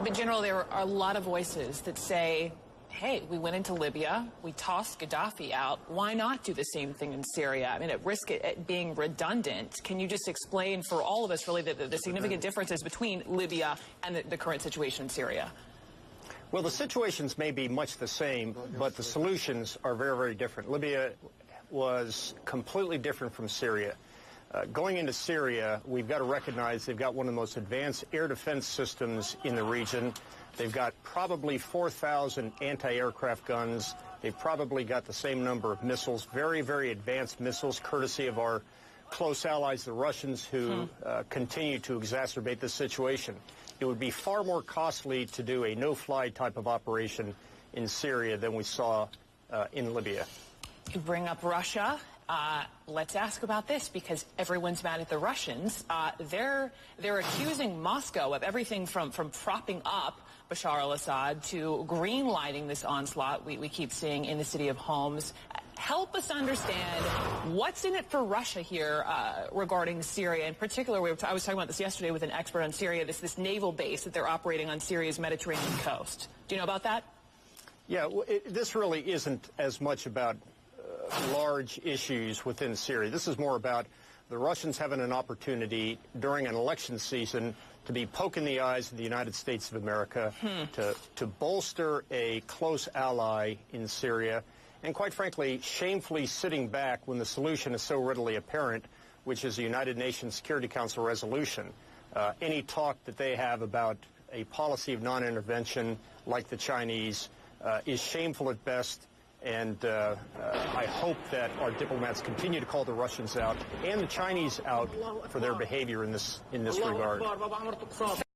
But General, there are a lot of voices that say, hey, we went into Libya, we tossed Gaddafi out, why not do the same thing in Syria? I mean, at risk at being redundant, can you just explain for all of us really the significant differences between Libya and the current situation in Syria? Well, the situations may be much the same, but the solutions are very, very different. Libya was completely different from Syria. Going into Syria, we've got to recognize they've got one of the most advanced air defense systems in the region. They've got probably 4,000 anti-aircraft guns. They've probably got the same number of missiles, very, very advanced missiles, courtesy of our close allies, the Russians, who continue to exacerbate this situation. It would be far more costly to do a no-fly type of operation in Syria than we saw in Libya. You bring up Russia. Let's ask about this, because everyone's mad at the Russians. They're accusing Moscow of everything from propping up Bashar al-Assad to green-lighting this onslaught we keep seeing in the city of Homs. Help us understand what's in it for Russia here regarding Syria. In particular, I was talking about this yesterday with an expert on Syria, this naval base that they're operating on Syria's Mediterranean coast. Do you know about that? Yeah, this really isn't as much about large issues within Syria. This is more about the Russians having an opportunity during an election season to be poking the eyes of the United States of America, to bolster a close ally in Syria, and quite frankly, shamefully sitting back when the solution is so readily apparent, which is the United Nations Security Council resolution. Any talk that they have about a policy of non-intervention like the Chinese is shameful at best. And I hope that our diplomats continue to call the Russians out and the Chinese out for their behavior in this regard.